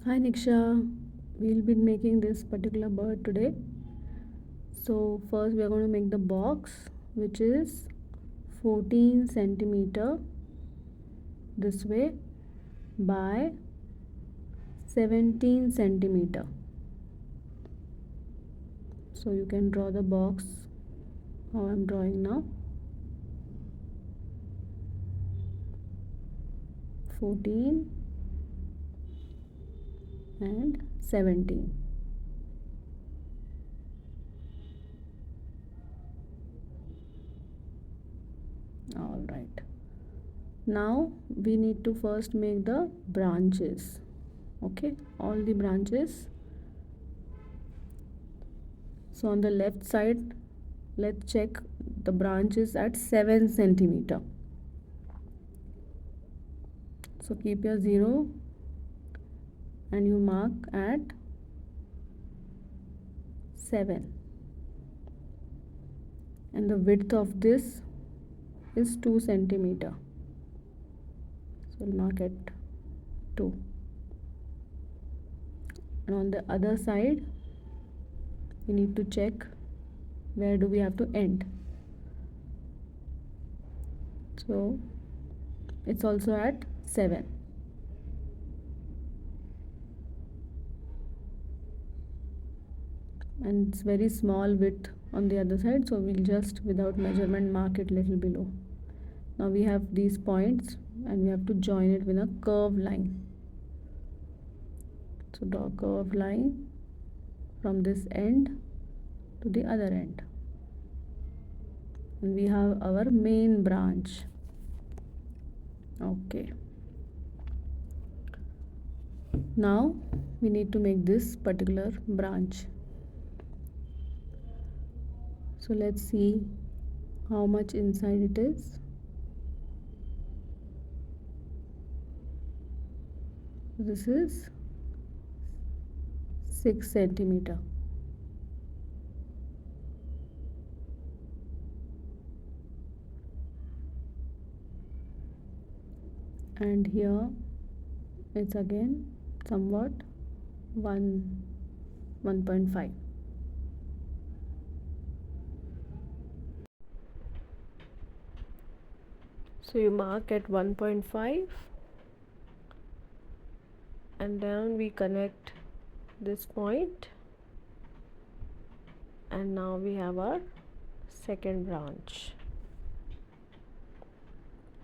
Hi Niksha, we'll be making this particular bird today. So first we are going to make the box, which is 14 centimeter this way by 17 centimeter. So you can draw the box how I'm drawing now. 14 and 17. All right. Now we need to first make the branches. Okay, all the branches. So on the left side, let's check the branches at 7 centimeter. So keep your 0 and you mark at 7, and the width of this is 2 centimeter. So we'll mark at 2, and on the other side we need to check where do we have to end. So it's also at 7. And it's very small width on the other side, so we'll just without measurement mark it little below. Now we have these points and we have to join it with a curved line. So draw a curved line from this end to the other end, and we have our main branch. Okay, now we need to make this particular branch. So let's see how much inside it is. This is 6 centimeter. And here it's again somewhat 1.5. So you mark at 1.5, and then we connect this point, and now we have our second branch.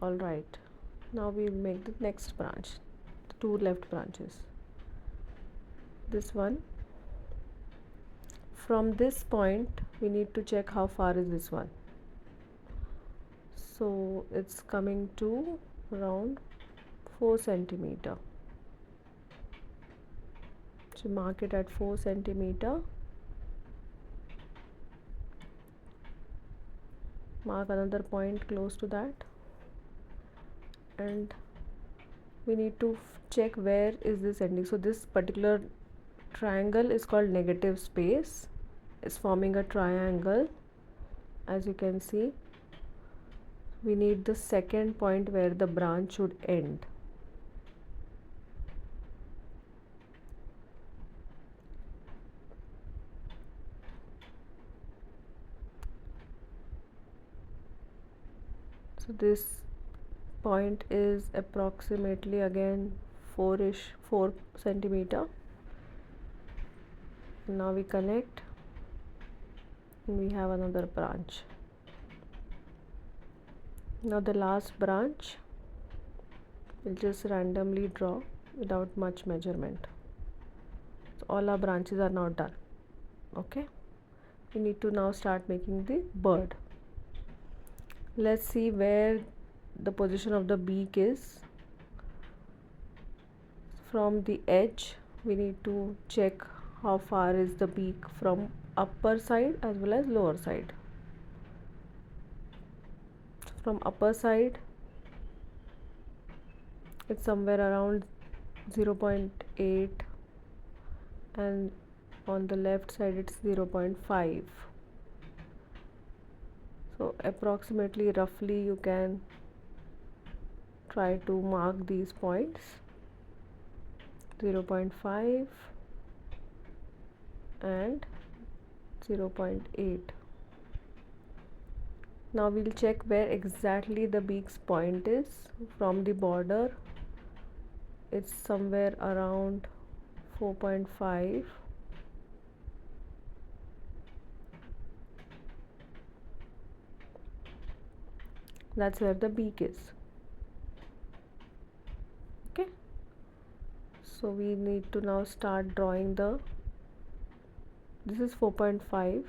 All right, now we'll make the next branch, the 2 left branches. This one, from this point we need to check how far is this one. So it's coming to around 4 centimeter. So mark it at 4 centimeter. Mark another point close to that, and we need to check where is this ending. So this particular triangle is called negative space. It's forming a triangle, as you can see. We need the second point where the branch should end. So this point is approximately again 4 centimeter. Now we connect and we have another branch. Now the last branch we'll just randomly draw without much measurement. So all our branches are now done. Okay, we need to now start making the bird. Let's see where the position of the beak is. From the edge we need to check how far is the beak from upper side as well as lower side. From upper side it's somewhere around 0.8, and on the left side it's 0.5. So approximately, roughly, you can try to mark these points. 0.5 and 0.8. Now we'll check where exactly the beak's point is from the border. It's somewhere around 4.5. That's where the beak is. Okay, so we need to now start drawing this is 4.5.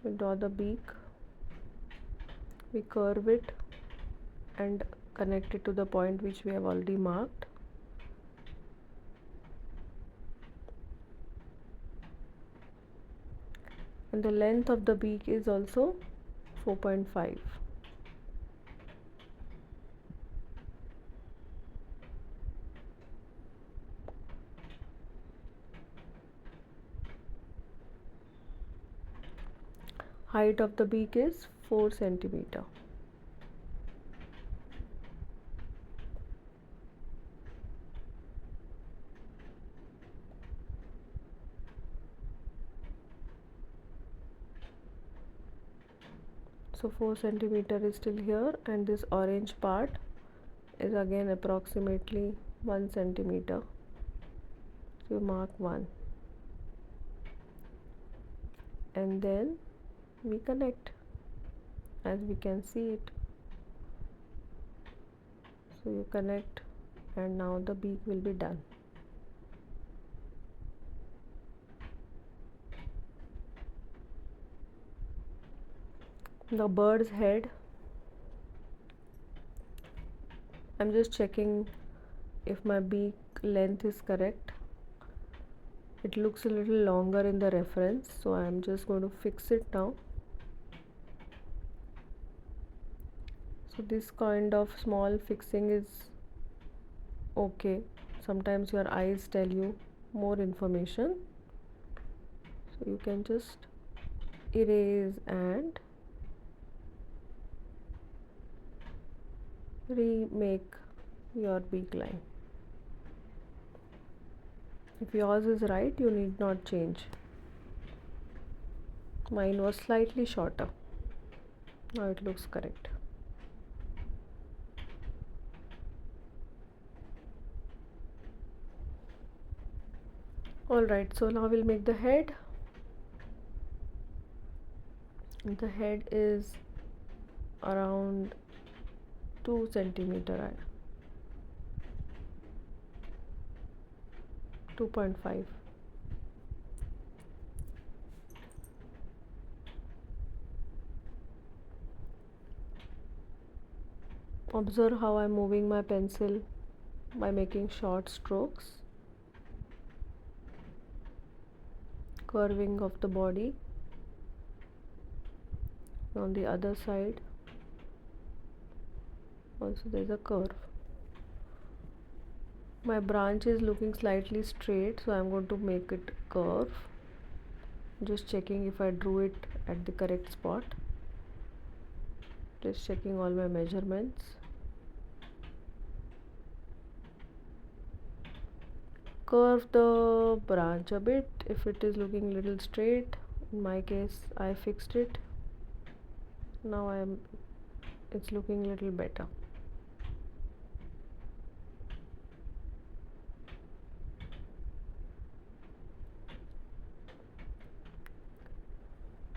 We draw the beak, we curve it and connect it to the point which we have already marked. And the length of the beak is also 4.5. Height of the beak is 4 centimeter. So 4 centimeter is still here, and this orange part is again approximately 1 centimeter. So you mark 1 and then we connect as we can see it. So you connect and now the beak will be done. The bird's head, I'm just checking if my beak length is correct. It looks a little longer in the reference, so I'm just going to fix it now. So this kind of small fixing is okay. Sometimes your eyes tell you more information, so you can just erase and remake your beak line. If yours is right, you need not change. Mine was slightly shorter. Now it looks correct. Alright, so now we'll make the head. The head is around 2 centimeter, 2.5. Observe how I'm moving my pencil by making short strokes, curving of the body. On the other side also there's a curve. My branch is looking slightly straight, so I'm going to make it curve. Just checking if I drew it at the correct spot. Just checking all my measurements. Curve the branch a bit if it is looking little straight. In my case, I fixed it. Now it's looking little better.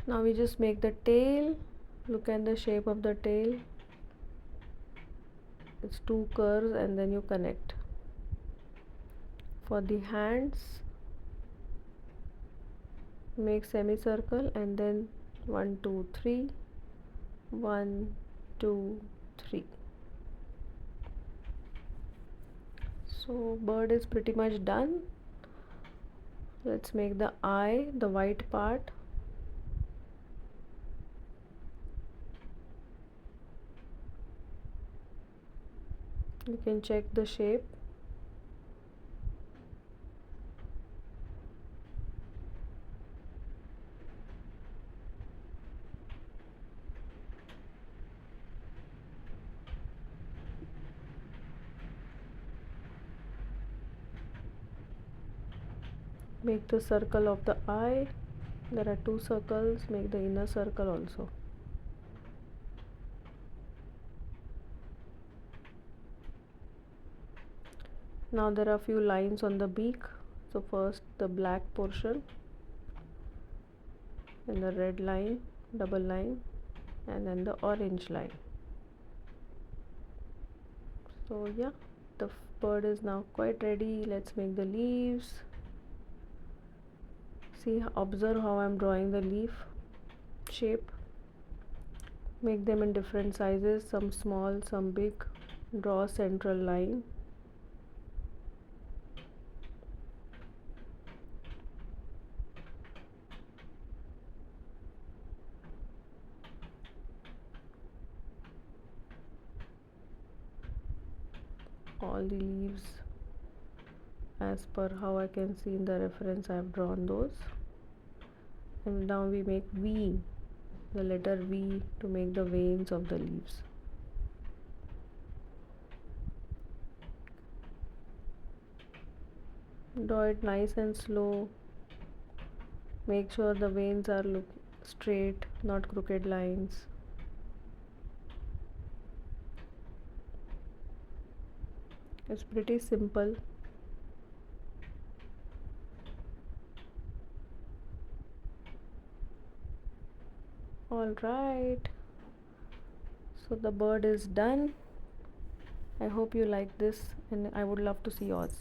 Now we just make the tail. Look at the shape of the tail. It's two curves and then you connect. For the hands, make semicircle and then 1 2 3, 1 2 3. So bird is pretty much done. Let's make the eye, the white part. You can check the shape. Make the circle of the eye. There are two circles, make the inner circle also. Now there are few lines on the beak. So first the black portion, then the red line, double line, and then the orange line. So yeah, the bird is now quite ready. Let's make the leaves. See, observe how I'm drawing the leaf shape. Make them in different sizes, some small, some big. Draw a central line. All the leaves as per how I can see in the reference, I have drawn those. And now we make V, the letter V, to make the veins of the leaves. Draw it nice and slow. Make sure the veins are look straight, not crooked lines. It's pretty simple. All right, so the bird is done. I hope you like this, and I would love to see yours.